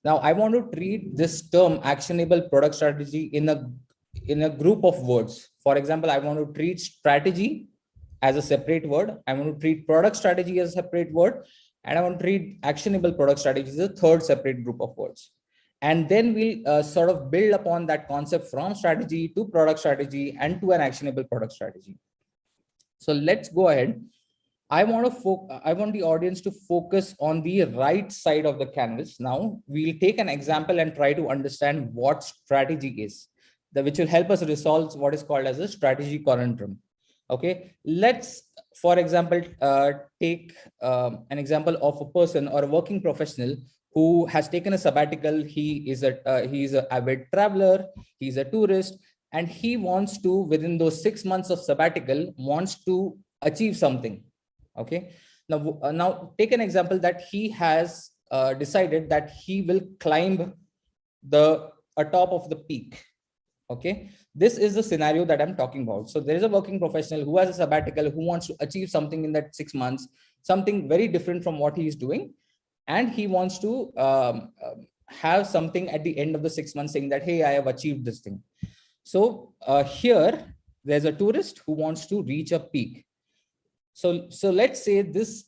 Now I want to treat this term actionable product strategy in a group of words. For example, I want to treat strategy as a separate word. I want to treat product strategy as a separate word. And I want to treat actionable product strategy as a third separate group of words. And then we'll sort of build upon that concept from strategy to product strategy and to an actionable product strategy. So let's go ahead. I want the audience to focus on the right side of the canvas. Now we'll take an example and try to understand what strategy is, which will help us resolve what is called as a strategy conundrum. Okay, let's, for example, take an example of a person or a working professional who has taken a sabbatical. He is an avid traveler, he's a tourist, and he wants to, within those 6 months of sabbatical, wants to achieve something. Okay, now take an example that he has decided that he will climb the top of the peak. Okay, this is the scenario that I'm talking about. So there is a working professional who has a sabbatical, who wants to achieve something in that 6 months, something very different from what he is doing, and he wants to have something at the end of the 6 months saying that, hey, I have achieved this thing. So here there's a tourist who wants to reach a peak. So let's say this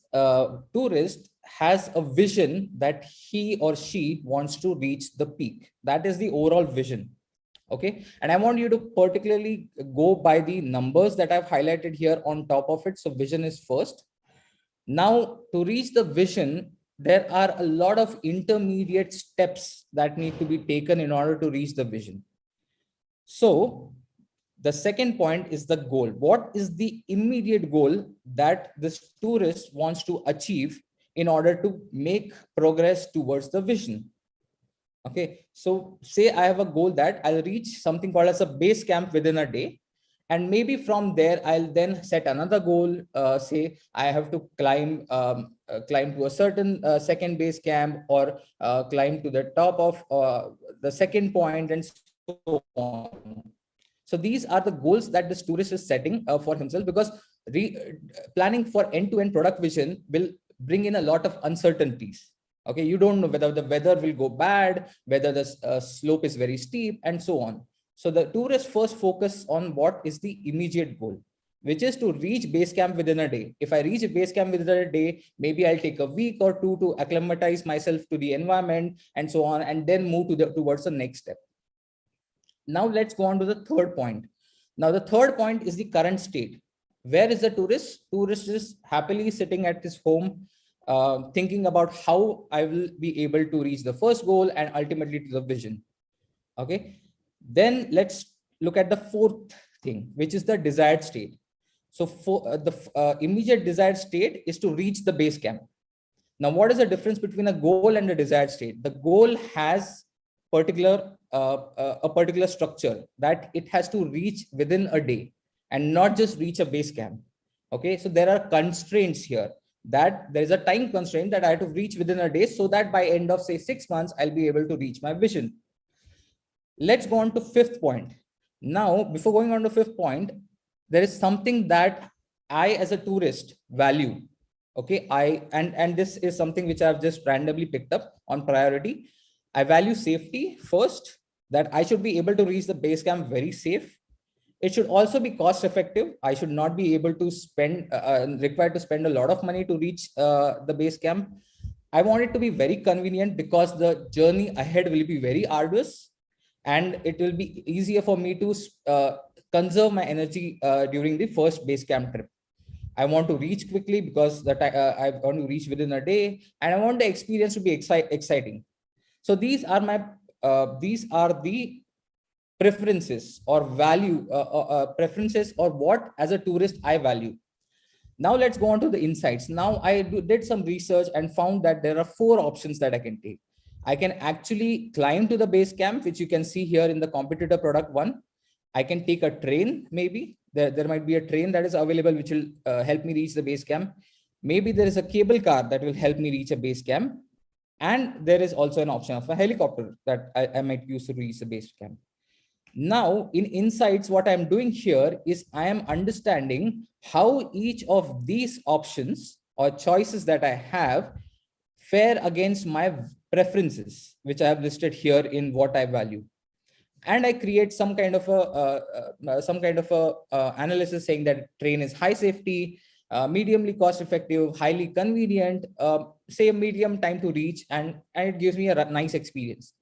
tourist has a vision that he or she wants to reach the peak. That is the overall vision. Okay, and I want you to particularly go by the numbers that I've highlighted here on top of it. So vision is first. Now to reach the vision, there are a lot of intermediate steps that need to be taken in order to reach the vision. So the second point is the goal. What is the immediate goal that this tourist wants to achieve in order to make progress towards the vision? Okay, so say I have a goal that I'll reach something called as a base camp within a day. And maybe from there, I'll then set another goal. Say I have to climb to a certain second base camp, or climb to the top of the second point, and so on. So these are the goals that this tourist is setting for himself, because planning for end-to-end product vision will bring in a lot of uncertainties. Okay, you don't know whether the weather will go bad, whether the slope is very steep, and so on. So the tourists first focus on what is the immediate goal, which is to reach base camp within a day. If I reach a base camp within a day, maybe I'll take a week or two to acclimatize myself to the environment and so on, and then move towards the next step. Now let's go on to the third point. Now the third point is the current state. Where is the tourist? Tourist is happily sitting at his home, thinking about how I will be able to reach the first goal and ultimately to the vision. Okay, then let's look at the fourth thing, which is the desired state. So for the immediate desired state is to reach the base camp. Now, what is the difference between a goal and a desired state? The goal has a particular structure that it has to reach within a day and not just reach a base camp. Okay, so there are constraints here, that there is a time constraint that I have to reach within a day, so that by end of say 6 months, I'll be able to reach my vision. Let's go on to fifth point. Now, before going on to fifth point, there is something that I as a tourist value. Okay, and this is something which I've just randomly picked up on priority. I value safety first, that I should be able to reach the base camp very safe. It should also be cost effective. I should not be able to required to spend a lot of money to reach the base camp. I want it to be very convenient, because the journey ahead will be very arduous, and it will be easier for me to conserve my energy during the first base camp trip. I want to reach quickly because I want to reach within a day, and I want the experience to be exciting. So these are the preferences or value preferences, or what as a tourist I value. Now let's go on to the insights. Now I did some research and found that there are 4 options that I can take. I can actually climb to the base camp, which you can see here in the competitor product 1. I can take a train. Maybe there might be a train that is available, which will help me reach the base camp. Maybe there is a cable car that will help me reach a base camp. And there is also an option of a helicopter that I might use to reach the base camp. Now in insights, what I'm doing here is I am understanding how each of these options or choices that I have fare against my preferences, which I have listed here in what I value. And I create some kind of a analysis saying that train is high safety, mediumly cost effective, highly convenient, say a medium time to reach, and it gives me a nice experience.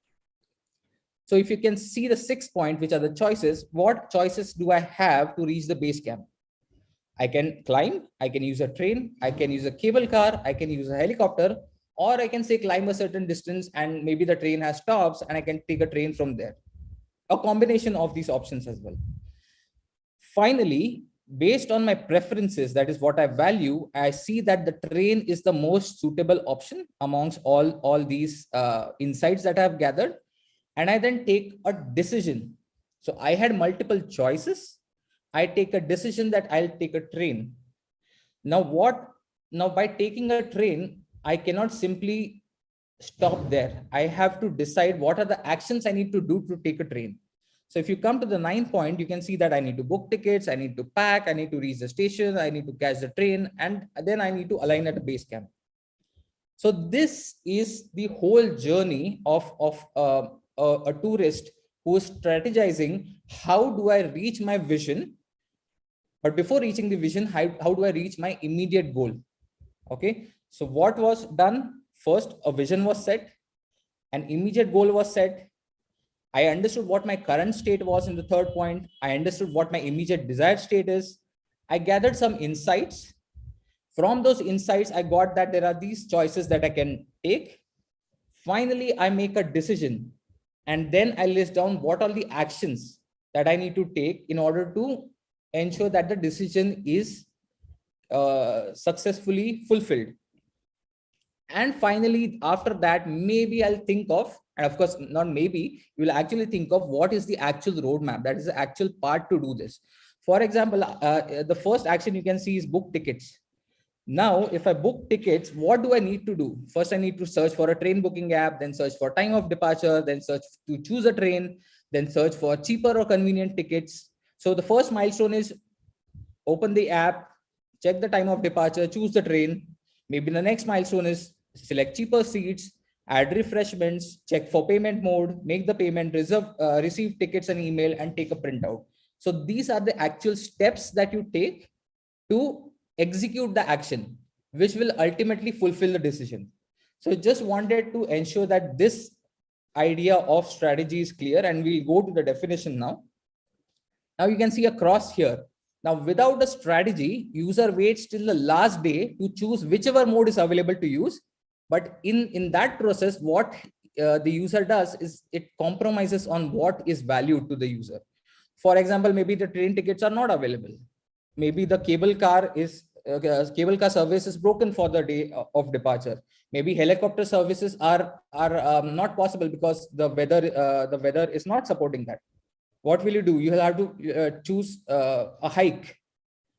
So if you can see the 6 point, which are the choices, what choices do I have to reach the base camp? I can climb, I can use a train, I can use a cable car, I can use a helicopter, or I can say climb a certain distance and maybe the train has stops and I can take a train from there. A combination of these options as well. Finally, based on my preferences, that is what I value, I see that the train is the most suitable option amongst all these insights that I've gathered. And I then take a decision. So I had multiple choices. I take a decision that I'll take a train. Now by taking a train, I cannot simply stop there. I have to decide what are the actions I need to do to take a train. So if you come to the 9th point, you can see that I need to book tickets, I need to pack, I need to reach the station, I need to catch the train, and then I need to align at a base camp. So this is the whole journey of a tourist who is strategizing, how do I reach my vision? But before reaching the vision, how do I reach my immediate goal? Okay, so what was done? First, a vision was set, an immediate goal was set. I understood what my current state was in the 3rd point. I understood what my immediate desired state is. I gathered some insights. From those insights, I got that there are these choices that I can take. Finally, I make a decision. And then I list down what are the actions that I need to take in order to ensure that the decision is successfully fulfilled. And finally, after that, maybe I'll think of, and of course, not maybe, you will actually think of what is the actual roadmap. That is the actual part to do this. For example, the first action you can see is book tickets. Now, if I book tickets, what do I need to do? First, I need to search for a train booking app, then search for time of departure, then search to choose a train, then search for cheaper or convenient tickets. So the first milestone is open the app, check the time of departure, choose the train. Maybe the next milestone is select cheaper seats, add refreshments, check for payment mode, make the payment, receive tickets and email, and take a printout. So these are the actual steps that you take to execute the action, which will ultimately fulfill the decision. So I just wanted to ensure that this idea of strategy is clear, and we'll go to the definition now. Now you can see a cross here. Now, without a strategy, user waits till the last day to choose whichever mode is available to use. But in that process, what the user does is it compromises on what is valued to the user. For example, maybe the train tickets are not available. Maybe the cable car service is broken for the day of departure. Maybe helicopter services are not possible because the weather is not supporting that. What will you do? You will have to choose a hike,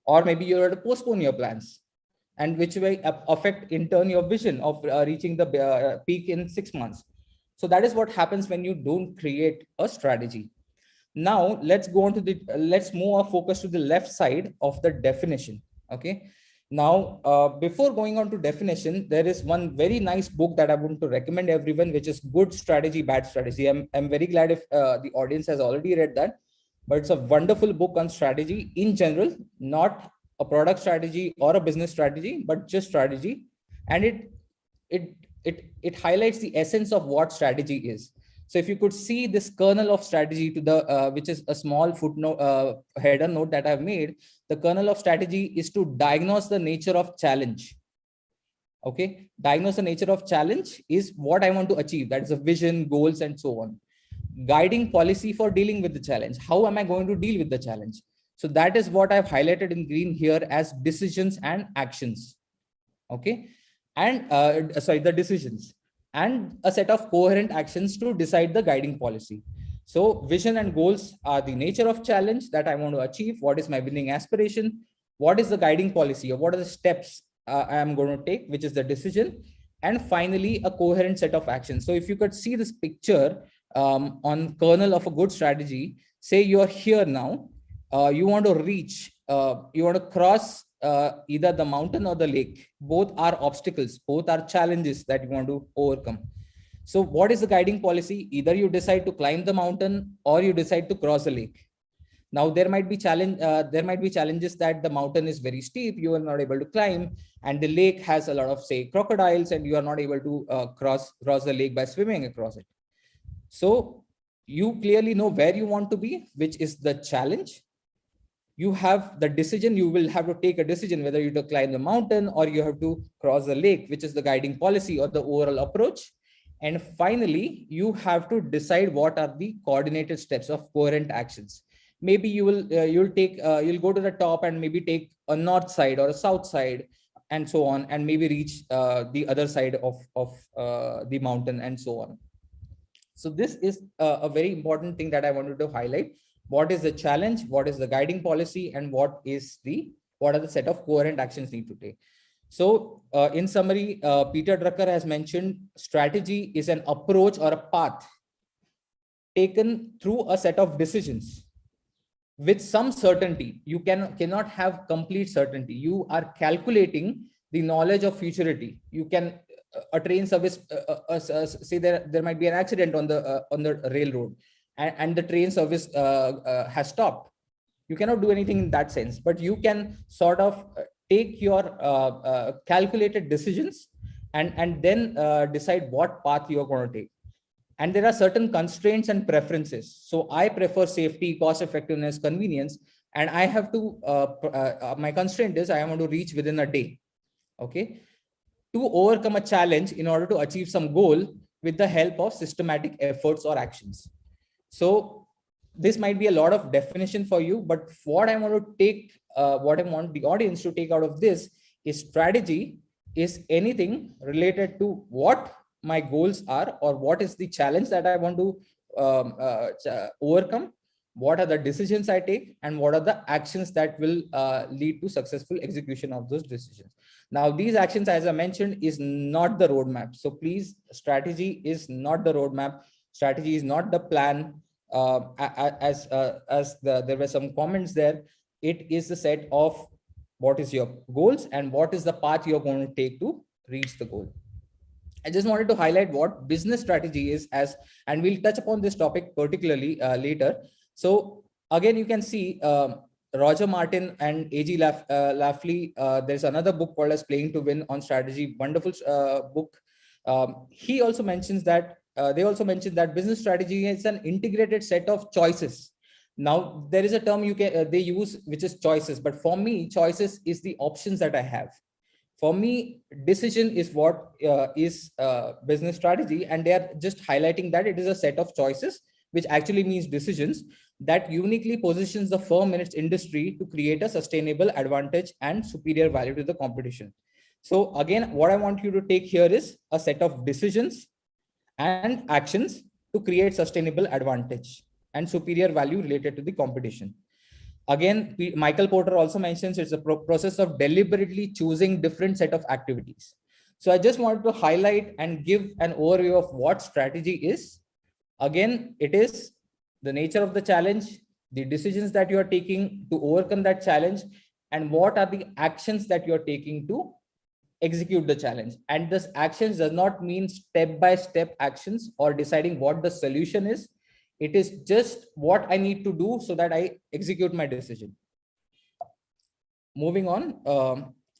or maybe you have to postpone your plans, and which will affect in turn your vision of reaching the peak in 6 months. So that is what happens when you don't create a strategy. Now let's go on to let's move our focus to the left side of the definition. Okay. Now, before going on to definition, there is one very nice book that I want to recommend everyone, which is Good Strategy, Bad Strategy. I'm very glad if the audience has already read that, but it's a wonderful book on strategy in general, not a product strategy or a business strategy, but just strategy. And it highlights the essence of what strategy is. So if you could see this kernel of strategy to the, which is a small footnote, header note that I've made, the kernel of strategy is to diagnose the nature of challenge. Okay. Diagnose the nature of challenge is what I want to achieve. That is a vision, goals, and so on. Guiding policy for dealing with the challenge. How am I going to deal with the challenge? So that is what I've highlighted in green here as decisions and actions. Okay. And the decisions, and a set of coherent actions to decide the guiding policy. So vision and goals are the nature of challenge that I want to achieve. What is my winning aspiration? What is the guiding policy, or what are the steps I am going to take, which is the decision? And finally, a coherent set of actions. So if you could see this picture on kernel of a good strategy, say you're here now, you want to reach, you want to cross either the mountain or the lake. Both are obstacles, both are challenges that you want to overcome. So what is the guiding policy? Either you decide to climb the mountain or you decide to cross the lake. Now there might be challenges that the mountain is very steep, you are not able to climb, and the lake has a lot of, say, crocodiles, and you are not able to cross the lake by swimming across it. So you clearly know where you want to be, which is the challenge. You have the decision, you will have to take a decision whether you to climb the mountain or you have to cross the lake, which is the guiding policy or the overall approach. And finally, you have to decide what are the coordinated steps of coherent actions. Maybe you'll go to the top and maybe take a north side or a south side and so on, and maybe reach the other side of the mountain and so on. So this is a very important thing that I wanted to highlight. What is the challenge? What is the guiding policy? And what are the set of coherent actions need to take? So in summary, Peter Drucker has mentioned strategy is an approach or a path taken through a set of decisions with some certainty. You cannot have complete certainty. You are calculating the knowledge of futurity. You can a train service, say there might be an accident on the railroad, and the train service has stopped. You cannot do anything in that sense, but you can sort of take your calculated decisions and then decide what path you are going to take. And there are certain constraints and preferences. So I prefer safety, cost effectiveness, convenience, and I have to my constraint is I want to reach within a day. Okay, to overcome a challenge in order to achieve some goal with the help of systematic efforts or actions. So this might be a lot of definition for you, but what I want to take, what I want the audience to take out of this is strategy is anything related to what my goals are, or what is the challenge that I want to overcome, what are the decisions I take, and what are the actions that will lead to successful execution of those decisions. Now, these actions, as I mentioned, is not the roadmap. So please, strategy is not the roadmap. Strategy is not the plan. There were some comments there. It is the set of what is your goals and what is the path you're going to take to reach the goal. I just wanted to highlight what business strategy is, and we'll touch upon this topic particularly later. So again, you can see Roger Martin and A.G. Lafley. There's another book called as Playing to Win on Strategy. Wonderful book. He also mentions that they also mentioned that business strategy is an integrated set of choices. Now there is a term they use, which is choices, but for me, choices is the options that I have. For me, decision is what is business strategy, and they are just highlighting that it is a set of choices, which actually means decisions that uniquely positions the firm in its industry to create a sustainable advantage and superior value to the competition. So again, what I want you to take here is a set of decisions and actions to create sustainable advantage and superior value related to the competition. Again, Michael Porter also mentions it's a process of deliberately choosing different set of activities. So I just wanted to highlight and give an overview of what strategy is. Again, it is the nature of the challenge, the decisions that you are taking to overcome that challenge, and what are the actions that you are taking to execute the challenge. And this actions does not mean step-by-step actions or deciding what the solution is. It is just what I need to do so that I execute my decision. Moving on.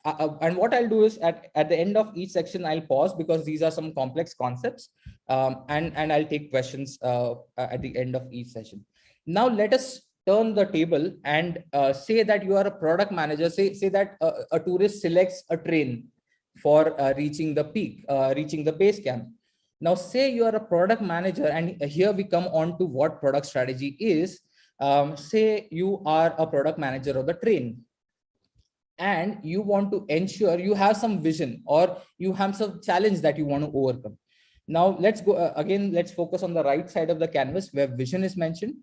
And what I'll do is at the end of each section, I'll pause because these are some complex concepts, and I'll take questions at the end of each session. Now, let us turn the table and say that you are a product manager. Say that a tourist selects a train for reaching the peak, reaching the base camp. Now, say you are a product manager, and here we come on to what product strategy is. Say you are a product manager of the train, and you want to ensure you have some vision or you have some challenge that you want to overcome. Now, let's go again. Let's focus on the right side of the canvas where vision is mentioned.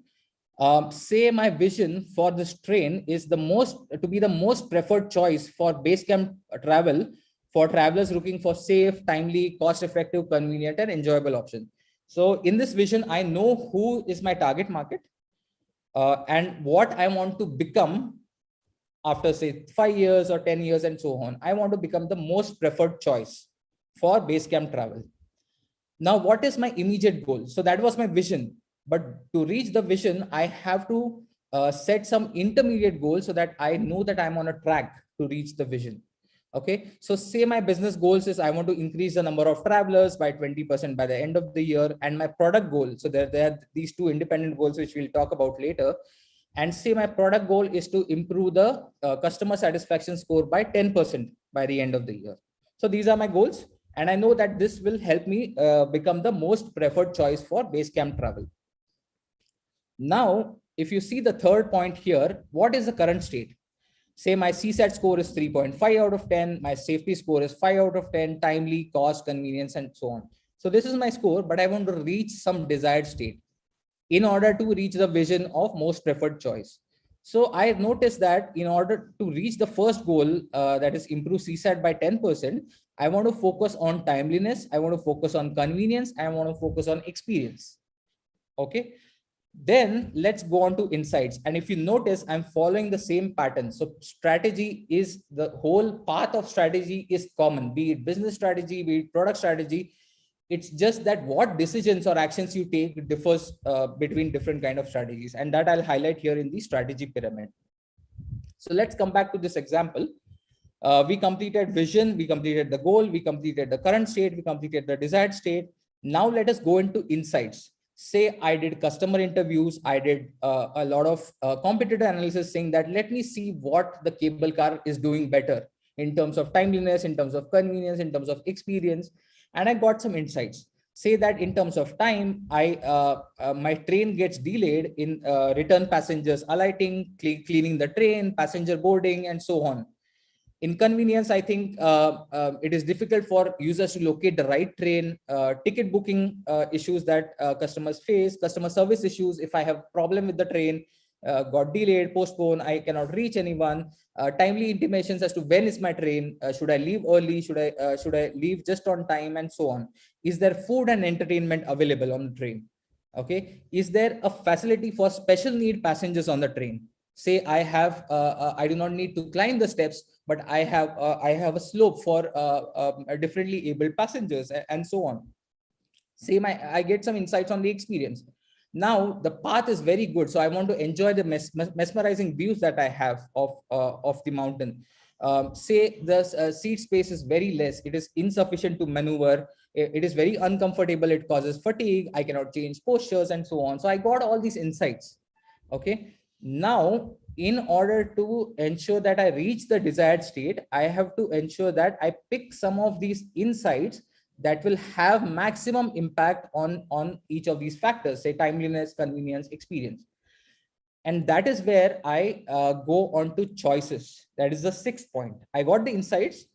Say my vision for this train is the most preferred choice for base camp travel for travelers looking for safe, timely, cost-effective, convenient, and enjoyable option. So in this vision, I know who is my target market and what I want to become after, say, 5 years or 10 years and so on. I want to become the most preferred choice for base camp travel. Now, what is my immediate goal? So that was my vision. But to reach the vision, I have to set some intermediate goals so that I know that I'm on a track to reach the vision. Okay. So say my business goals is I want to increase the number of travelers by 20% by the end of the year, and my product goal. So there are these two independent goals, which we'll talk about later. And say my product goal is to improve the customer satisfaction score by 10% by the end of the year. So these are my goals. And I know that this will help me become the most preferred choice for base camp travel. Now, if you see the third point here, what is the current state? Say my CSAT score is 3.5 out of 10, my safety score is 5 out of 10, timely, cost, convenience, and so on. So this is my score, but I want to reach some desired state in order to reach the vision of most preferred choice. So I noticed that in order to reach the first goal, that is improve CSAT by 10%, I want to focus on timeliness, I want to focus on convenience, I want to focus on experience. Okay. Then let's go on to insights. And if you notice, I'm following the same pattern. So strategy is the whole path of strategy is common, be it business strategy, be it product strategy. It's just that what decisions or actions you take differs between different kind of strategies. And that I'll highlight here in the strategy pyramid. So let's come back to this example. We completed vision, we completed the goal, we completed the current state, we completed the desired state. Now let us go into insights. Say I did customer interviews, I did a lot of competitor analysis, saying that let me see what the cable car is doing better in terms of timeliness, in terms of convenience, in terms of experience. And I got some insights. Say that in terms of time, my train gets delayed in return passengers alighting, cleaning the train, passenger boarding, and so on. Inconvenience, I think it is difficult for users to locate the right train, ticket booking issues that customers face, customer service issues. If I have problem with the train, got delayed, postponed, I cannot reach anyone, timely intimations as to when is my train, should I leave early, should I leave just on time, and so on. Is there food and entertainment available on the train? Okay. Is there a facility for special need passengers on the train? Say I do not need to climb the steps, but I have a slope for differently abled passengers, and so on. Say I get some insights on the experience. Now the path is very good, so I want to enjoy the mesmerizing views that I have of the mountain. Say the seat space is very less, it is insufficient to maneuver, it is very uncomfortable, it causes fatigue, I cannot change postures, and so on. So I got all these insights. Okay. Now, in order to ensure that I reach the desired state, I have to ensure that I pick some of these insights that will have maximum impact on each of these factors, say timeliness, convenience, experience. And that is where I go on to choices. That is the sixth point. I got the insights.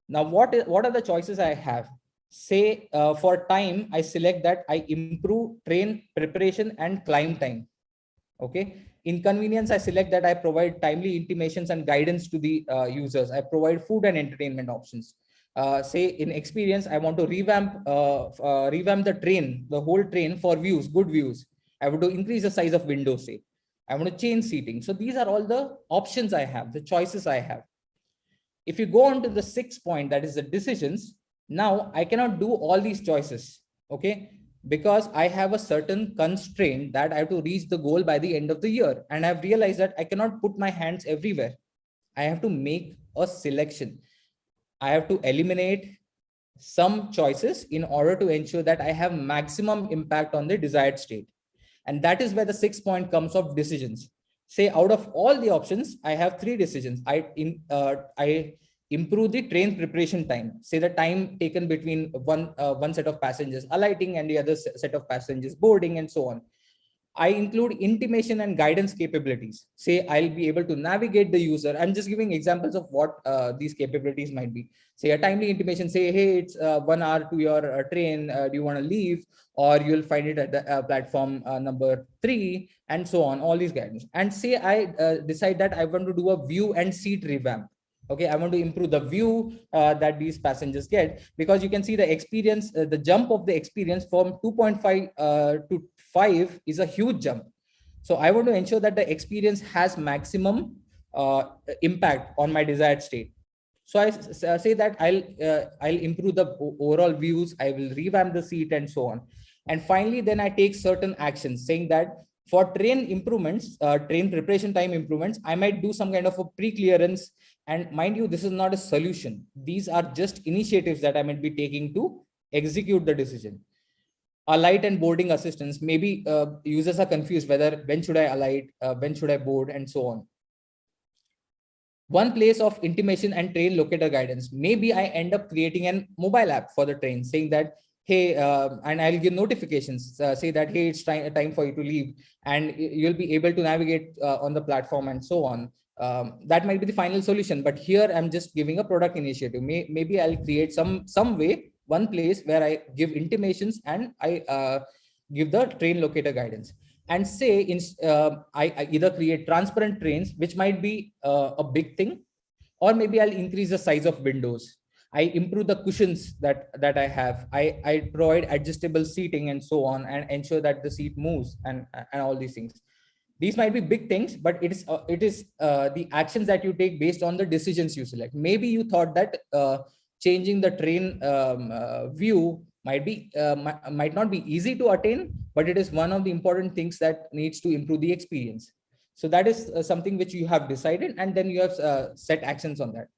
Now, what are the choices I have? Say for time, I select that I improve train preparation and climb time. Okay. Inconvenience, I select that I provide timely intimations and guidance to the users. I provide food and entertainment options. Say in experience, I want to revamp the train, the whole train for views, good views. I want to increase the size of windows, say. I want to change seating. So these are all the options I have, the choices I have. If you go on to the sixth point, that is the decisions. Now I cannot do all these choices. Okay. Because I have a certain constraint that I have to reach the goal by the end of the year. And I've realized that I cannot put my hands everywhere. I have to make a selection. I have to eliminate some choices in order to ensure that I have maximum impact on the desired state. And that is where the sixth point comes of decisions. Say out of all the options, I have three decisions. I improve the train preparation time. Say the time taken between one set of passengers alighting and the other set of passengers boarding, and so on. I include intimation and guidance capabilities. Say I'll be able to navigate the user. I'm just giving examples of what these capabilities might be. Say a timely intimation, say, hey, it's 1 hour to your train. Do you want to leave? Or you'll find it at the platform number 3, and so on, all these guidance. And say I decide that I want to do a view and seat revamp. Okay, I want to improve the view that these passengers get, because you can see the experience, the jump of the experience from 2.5 to 5 is a huge jump. So I want to ensure that the experience has maximum impact on my desired state. So I say that I'll improve the overall views, I will revamp the seat and so on. And finally, then I take certain actions saying that for train improvements, train preparation time improvements, I might do some kind of a pre-clearance. And mind you, this is not a solution. These are just initiatives that I might be taking to execute the decision. Alight and boarding assistance. Maybe users are confused whether when should I alight, when should I board, and so on. One place of intimation and train locator guidance. Maybe I end up creating a mobile app for the train saying that, hey, and I'll give notifications, say that, hey, it's time for you to leave, and you'll be able to navigate on the platform and so on. That might be the final solution, but here I'm just giving a product initiative. Maybe I'll create some way, one place where I give intimations and I give the train locator guidance. And say I either create transparent trains, which might be a big thing, or maybe I'll increase the size of windows. I improve the cushions that I have. I provide adjustable seating and so on, and ensure that the seat moves and all these things. These might be big things, but it is the actions that you take based on the decisions you select. Maybe you thought that changing the train view might not be easy to attain, but it is one of the important things that needs to improve the experience. So that is something which you have decided, and then you have set actions on that.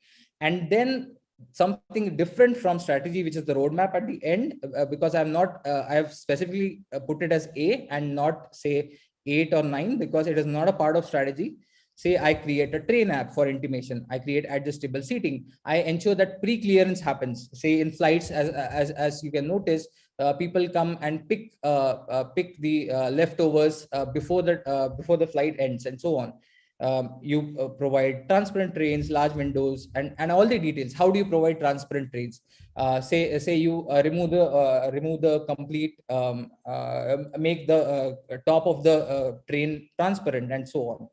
And then something different from strategy, which is the roadmap at the end, because I'm not I have specifically put it as A and not say 8 or 9, because it is not a part of strategy. Say I create a train app for intimation, I create adjustable seating, I ensure that pre-clearance happens. Say in flights, as you can notice, people come and pick the leftovers before the flight ends and so on. You provide transparent trains, large windows, and all the details. How do you provide transparent trains? Say you remove the complete, make the top of the train transparent and so on.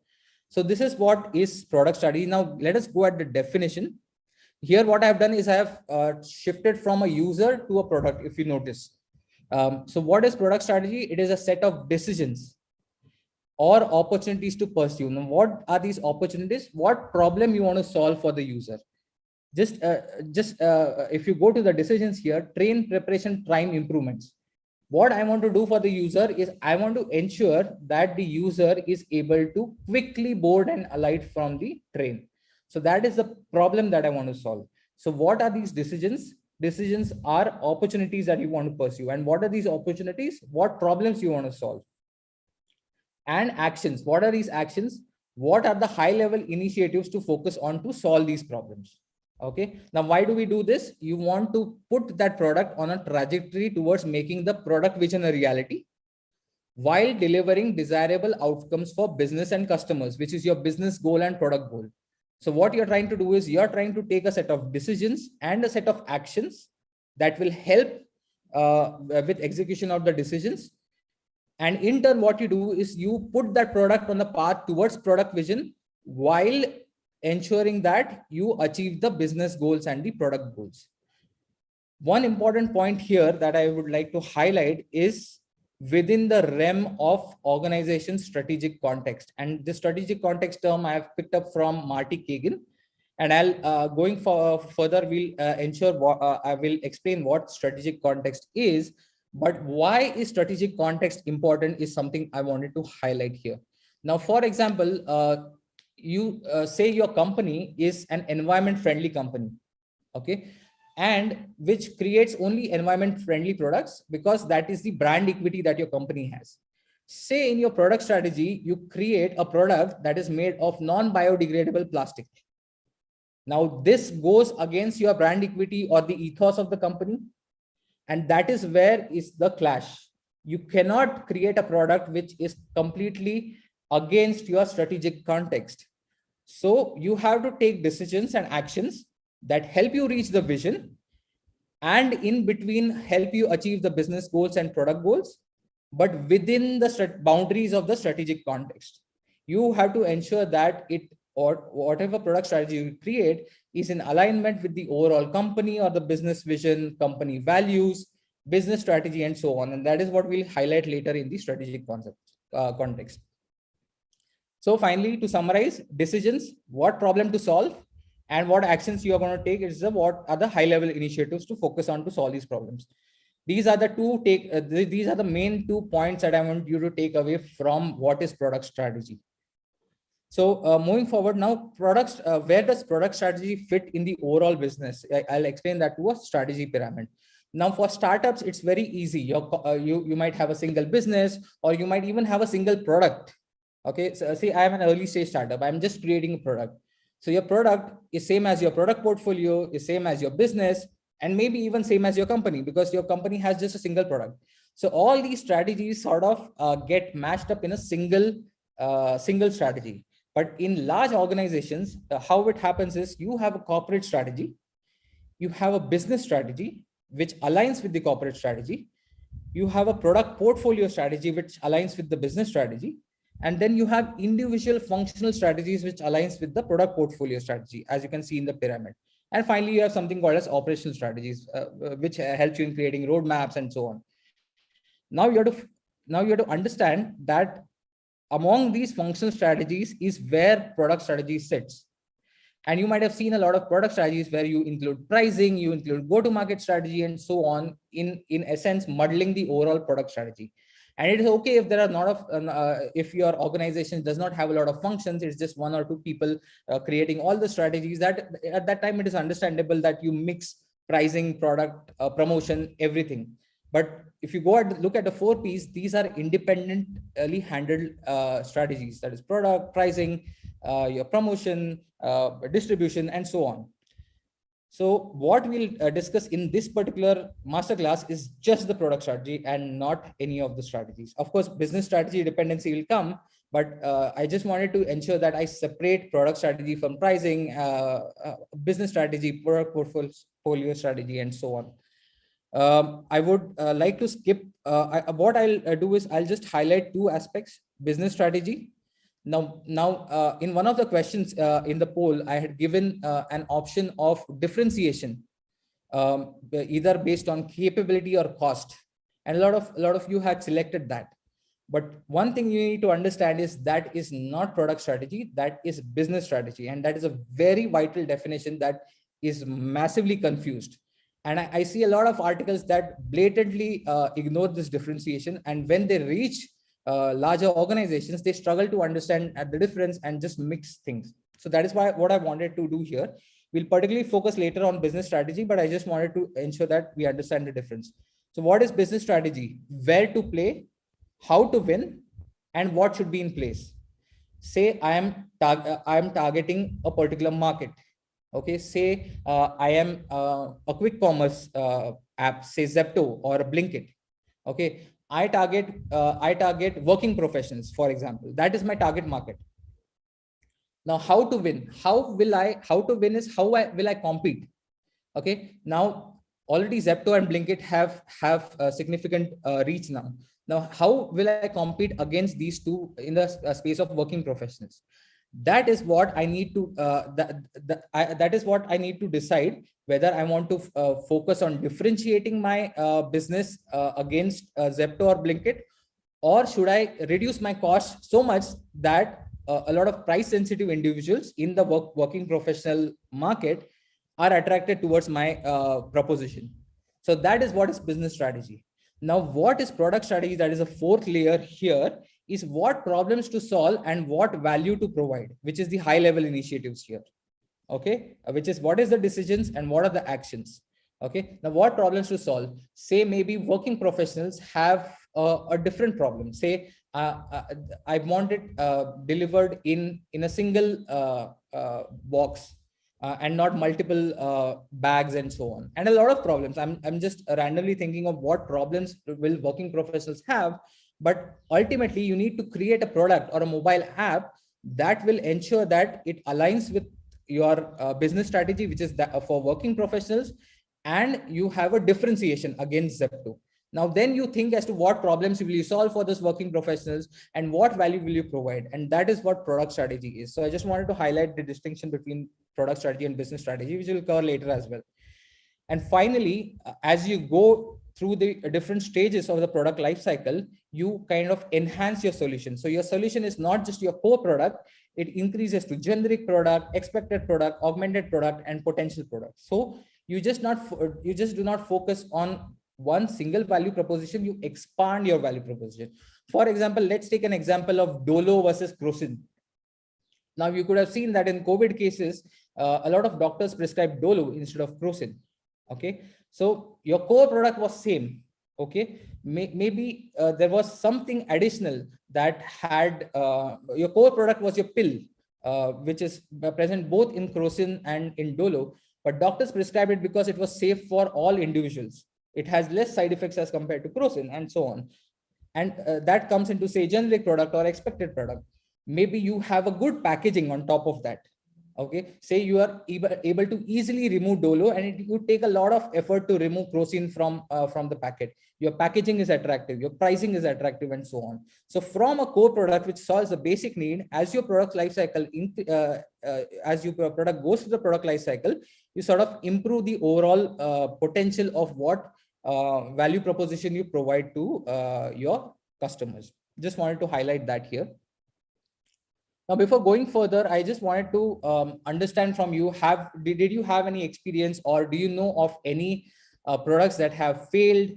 So this is what is product strategy. Now let us go at the definition. Here what I have done is I have shifted from a user to a product, if you notice. So what is product strategy? It is a set of decisions or opportunities to pursue. Now, what are these opportunities? What problem you want to solve for the user? Just if you go to the decisions here, train preparation time improvements. What I want to do for the user is I want to ensure that the user is able to quickly board and alight from the train. So that is the problem that I want to solve. So what are these decisions? Decisions are opportunities that you want to pursue. And what are these opportunities? What problems you want to solve? And actions. What are these actions? What are the high level initiatives to focus on to solve these problems? Okay. Now, why do we do this? You want to put that product on a trajectory towards making the product vision a reality while delivering desirable outcomes for business and customers, which is your business goal and product goal. So what you're trying to do is you're trying to take a set of decisions and a set of actions that will help with execution of the decisions. And in turn, what you do is you put that product on the path towards product vision while ensuring that you achieve the business goals and the product goals. One important point here that I would like to highlight is within the realm of organization strategic context. And the strategic context term I have picked up from Marty Kagan. And I'll going further, we'll ensure I will explain what strategic context is. But why is strategic context important is something I wanted to highlight here. Now, for example, you say your company is an environment friendly company, okay, and which creates only environment friendly products because that is the brand equity that your company has. Say in your product strategy, you create a product that is made of non-biodegradable plastic. Now, this goes against your brand equity or the ethos of the company. And that is where is the clash. You cannot create a product which is completely against your strategic context. So you have to take decisions and actions that help you reach the vision and in between help you achieve the business goals and product goals, but within the boundaries of the strategic context. You have to ensure that it or whatever product strategy you create is in alignment with the overall company or the business vision, company values, business strategy, and so on. And that is what we'll highlight later in the strategic context. So finally, to summarize, decisions, what problem to solve, and what actions you are going to take is what are the high level initiatives to focus on to solve these problems. These are the these are the main 2 points that I want you to take away from what is product strategy. So moving forward now, products, where does product strategy fit in the overall business? I'll explain that to a strategy pyramid. Now for startups, it's very easy. You might have a single business, or you might even have a single product. Okay, so see, I am an early stage startup. I'm just creating a product. So your product is same as your product portfolio, is same as your business, and maybe even same as your company, because your company has just a single product. So all these strategies sort of get mashed up in a single strategy. But in large organizations, how it happens is you have a corporate strategy, you have a business strategy, which aligns with the corporate strategy. You have a product portfolio strategy, which aligns with the business strategy. And then you have individual functional strategies, which aligns with the product portfolio strategy, as you can see in the pyramid. And finally, you have something called as operational strategies, which helps you in creating roadmaps and so on. Now you have to understand that among these functional strategies is where product strategy sits. And you might have seen a lot of product strategies where you include pricing, you include go-to-market strategy, and so on, in essence, modeling the overall product strategy. And it is okay if there are not if your organization does not have a lot of functions, it's just 1 or 2 people creating all the strategies. That at that time, it is understandable that you mix pricing, product, promotion, everything. But if you look at the 4 Ps, these are independently handled strategies. That is product, pricing, your promotion, distribution, and so on. So what we'll discuss in this particular masterclass is just the product strategy and not any of the strategies. Of course, business strategy dependency will come, but I just wanted to ensure that I separate product strategy from pricing, business strategy, product portfolio strategy, and so on. I would like to skip. What I'll do is I'll just highlight 2 aspects: business strategy. Now, in one of the questions in the poll, I had given an option of differentiation, either based on capability or cost, and a lot of you had selected that. But one thing you need to understand is that is not product strategy, that is business strategy, and that is a very vital definition that is massively confused. And I see a lot of articles that blatantly ignore this differentiation, and when they reach larger organizations, they struggle to understand the difference and just mix things. So that is why what I wanted to do here. We'll particularly focus later on business strategy, but I just wanted to ensure that we understand the difference. So what is business strategy? Where to play, how to win, and what should be in place. Say I am targeting a particular market. Okay, say I am a quick commerce app, say Zepto or Blinkit. Okay, I target working professionals, for example. That is my target market. Now, how to win? How to win is how will I compete? Okay, now already Zepto and Blinkit have significant reach now. Now, how will I compete against these 2 in the space of working professionals? That is what I need to that is what I need to decide, whether I want to focus on differentiating my business against Zepto or Blinkit, or should I reduce my cost so much that a lot of price sensitive individuals in the working professional market are attracted towards my proposition. So that is what is business strategy. Now, what is product strategy? That is a 4th layer here, is what problems to solve and what value to provide, which is the high level initiatives here. Okay, which is what is the decisions and what are the actions. Okay, now what problems to solve? Say maybe working professionals have a different problem. Say I want it delivered in a single box and not multiple bags and so on, and a lot of problems. I'm just randomly thinking of what problems will working professionals have. But ultimately, you need to create a product or a mobile app that will ensure that it aligns with your business strategy, which is that for working professionals, and you have a differentiation against Zepto. Now, then you think as to what problems will you solve for those working professionals and what value will you provide. And that is what product strategy is. So I just wanted to highlight the distinction between product strategy and business strategy, which we'll cover later as well. And finally, as you go through the different stages of the product life cycle, you kind of enhance your solution. So your solution is not just your core product, it increases to generic product, expected product, augmented product, and potential product. So you just do not focus on one single value proposition, you expand your value proposition. For example, let's take an example of Dolo versus Crocin. Now you could have seen that in COVID cases, a lot of doctors prescribe Dolo instead of Crocin. Okay, so your core product was same. Okay, maybe there was something additional that had your core product was your pill, which is present both in Crocin and in Dolo, but doctors prescribed it because it was safe for all individuals. It has less side effects as compared to Crocin, and so on. And that comes into, say, generic product or expected product. Maybe you have a good packaging on top of that. Okay, say you are able to easily remove Dolo, and it would take a lot of effort to remove Crocin from the packet. Your packaging is attractive, your pricing is attractive, and so on. So from a core product which solves the basic need, as your product life cycle as your product goes through the product life cycle, you sort of improve the overall potential of what value proposition you provide to your customers. Just wanted to highlight that here. Now, before going further, I just wanted to understand from you, did you have any experience, or do you know of any products that have failed?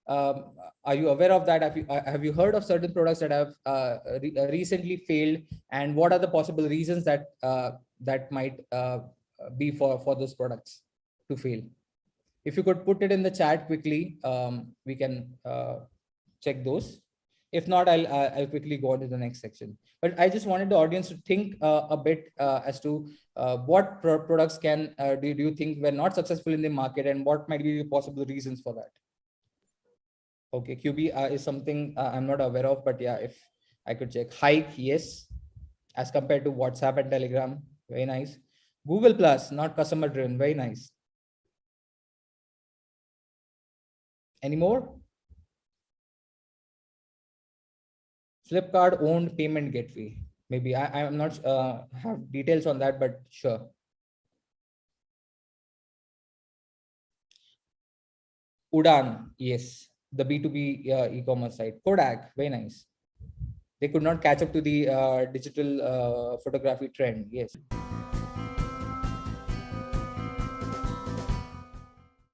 Are you aware of that? Have you heard of certain products that have recently failed, and what are the possible reasons that that might be for those products to fail? If you could put it in the chat quickly, we can check those. If not, I'll quickly go on to the next section. But I just wanted the audience to think a bit as to what products do you think were not successful in the market, and what might be the possible reasons for that. Okay, QB is something I'm not aware of, but yeah, if I could check. Hike, yes, as compared to WhatsApp and Telegram, very nice. Google Plus, not customer driven, very nice. Any more? Flipkart owned payment gateway. Maybe I'm not have details on that, but sure. Udan, yes, the B2B e-commerce site. Kodak, very nice. They could not catch up to the digital photography trend. Yes.